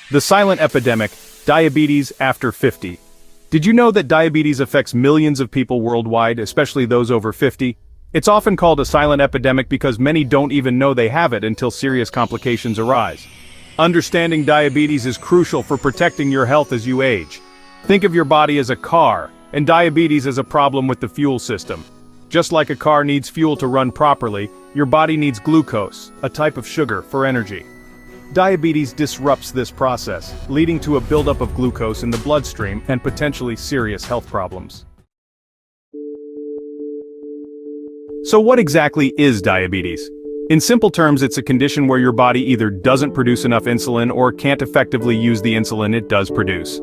The silent epidemic, diabetes after 50. Did you know that diabetes affects millions of people worldwide, especially those over 50? It's often called a silent epidemic because many don't even know they have it until serious complications arise. Understanding diabetes is crucial for protecting your health as you age. Think of your body as a car, and diabetes as a problem with the fuel system. Just like a car needs fuel to run properly, your body needs glucose, a type of sugar, for energy. Diabetes disrupts this process, leading to a buildup of glucose in the bloodstream and potentially serious health problems. So what exactly is diabetes? In simple terms, it's a condition where your body either doesn't produce enough insulin or can't effectively use the insulin it does produce.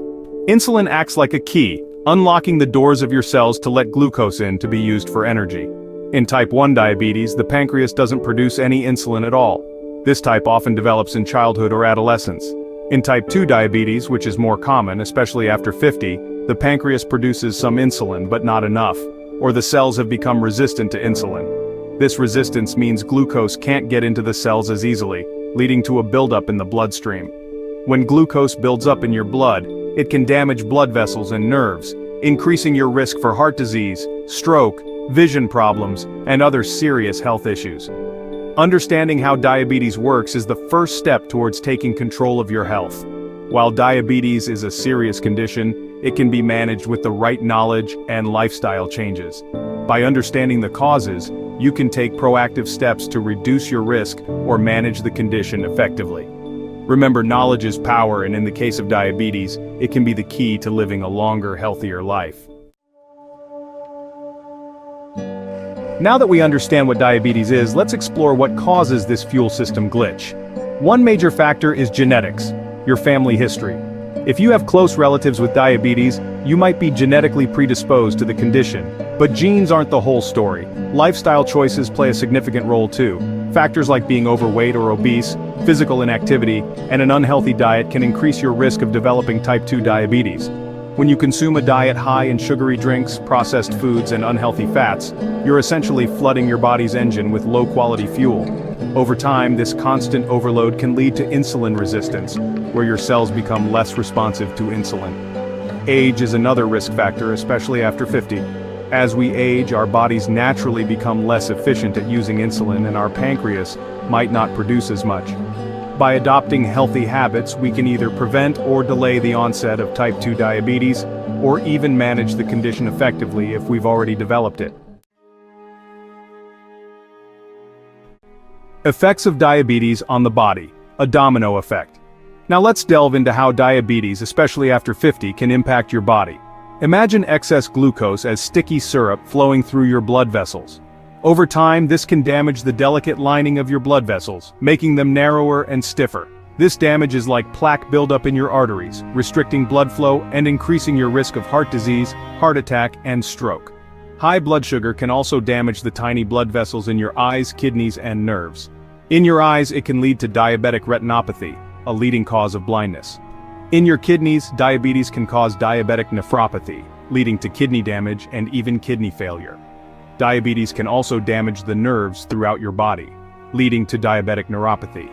Insulin acts like a key, unlocking the doors of your cells to let glucose in to be used for energy. In type 1 diabetes, the pancreas doesn't produce any insulin at all. This type often develops in childhood or adolescence. In type 2 diabetes, which is more common, especially after 50, the pancreas produces some insulin but not enough, or the cells have become resistant to insulin. This resistance means glucose can't get into the cells as easily, leading to a buildup in the bloodstream. When glucose builds up in your blood, it can damage blood vessels and nerves, increasing your risk for heart disease, stroke, vision problems, and other serious health issues. Understanding how diabetes works is the first step towards taking control of your health. While diabetes is a serious condition, it can be managed with the right knowledge and lifestyle changes. By understanding the causes, you can take proactive steps to reduce your risk or manage the condition effectively. Remember, knowledge is power, and in the case of diabetes, it can be the key to living a longer, healthier life. Now that we understand what diabetes is, let's explore what causes this fuel system glitch. One major factor is genetics, your family history. If you have close relatives with diabetes, you might be genetically predisposed to the condition. But genes aren't the whole story. Lifestyle choices play a significant role too. Factors like being overweight or obese, physical inactivity, and an unhealthy diet can increase your risk of developing type 2 diabetes. When you consume a diet high in sugary drinks, processed foods, and unhealthy fats, you're essentially flooding your body's engine with low-quality fuel. Over time, this constant overload can lead to insulin resistance, where your cells become less responsive to insulin. Age is another risk factor, especially after 50. As we age, our bodies naturally become less efficient at using insulin, and our pancreas might not produce as much. By adopting healthy habits, we can either prevent or delay the onset of type 2 diabetes, or even manage the condition effectively if we've already developed it. Effects of diabetes on the body, a domino effect. Now let's delve into how diabetes, especially after 50, can impact your body. Imagine excess glucose as sticky syrup flowing through your blood vessels. Over time, this can damage the delicate lining of your blood vessels, making them narrower and stiffer. This damage is like plaque buildup in your arteries, restricting blood flow and increasing your risk of heart disease, heart attack, and stroke. High blood sugar can also damage the tiny blood vessels in your eyes, kidneys, and nerves. In your eyes, it can lead to diabetic retinopathy, a leading cause of blindness. In your kidneys, diabetes can cause diabetic nephropathy, leading to kidney damage and even kidney failure. Diabetes can also damage the nerves throughout your body, leading to diabetic neuropathy.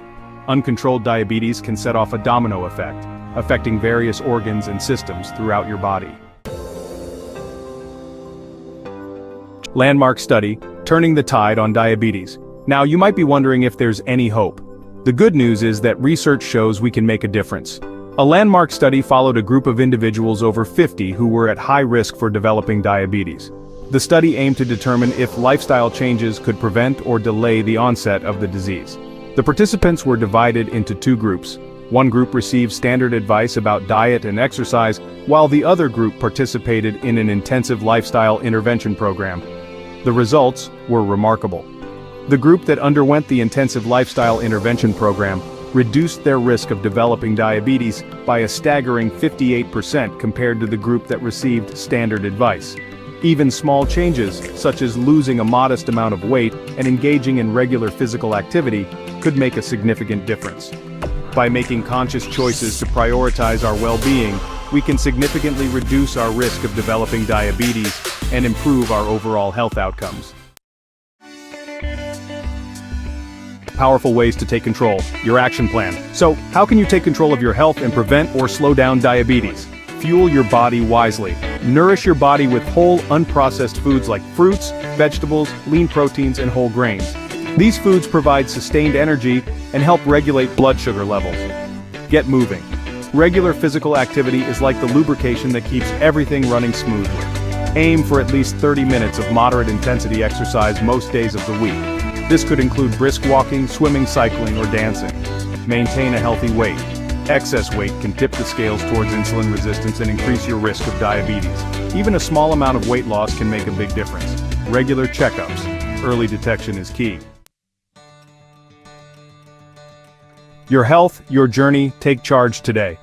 Uncontrolled diabetes can set off a domino effect, affecting various organs and systems throughout your body. Landmark study, turning the tide on diabetes. Now you might be wondering if there's any hope. The good news is that research shows we can make a difference. A landmark study followed a group of individuals over 50 who were at high risk for developing diabetes. The study aimed to determine if lifestyle changes could prevent or delay the onset of the disease. The participants were divided into two groups. One group received standard advice about diet and exercise, while the other group participated in an intensive lifestyle intervention program. The results were remarkable. The group that underwent the intensive lifestyle intervention program reduced their risk of developing diabetes by a staggering 58% compared to the group that received standard advice. Even small changes, such as losing a modest amount of weight and engaging in regular physical activity, could make a significant difference. By making conscious choices to prioritize our well-being, we can significantly reduce our risk of developing diabetes and improve our overall health outcomes. powerful ways to take control, your action plan. So, how can you take control of your health and prevent or slow down diabetes? Fuel your body wisely. Nourish your body with whole, unprocessed foods like fruits, vegetables, lean proteins, and whole grains. These foods provide sustained energy and help regulate blood sugar levels. Get moving. Regular physical activity is like the lubrication that keeps everything running smoothly. Aim for at least 30 minutes of moderate intensity exercise most days of the week. This could include brisk walking, swimming, cycling, or dancing. Maintain a healthy weight. Excess weight can tip the scales towards insulin resistance and increase your risk of diabetes. Even a small amount of weight loss can make a big difference. Regular checkups. Early detection is key. Your health, your journey, take charge today.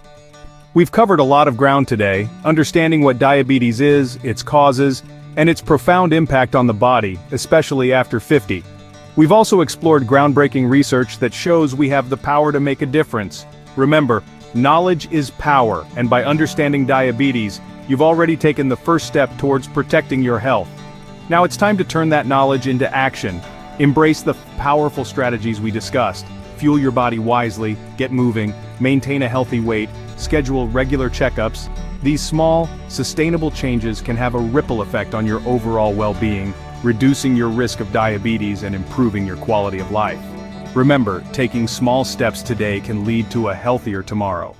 We've covered a lot of ground today, understanding what diabetes is, its causes, and its profound impact on the body, especially after 50. We've also explored groundbreaking research that shows we have the power to make a difference. Remember, knowledge is power, and by understanding diabetes, you've already taken the first step towards protecting your health. Now it's time to turn that knowledge into action. Embrace the powerful strategies we discussed. Fuel your body wisely, get moving, maintain a healthy weight, schedule regular checkups. These small, sustainable changes can have a ripple effect on your overall well-being, reducing your risk of diabetes and improving your quality of life. Remember, taking small steps today can lead to a healthier tomorrow.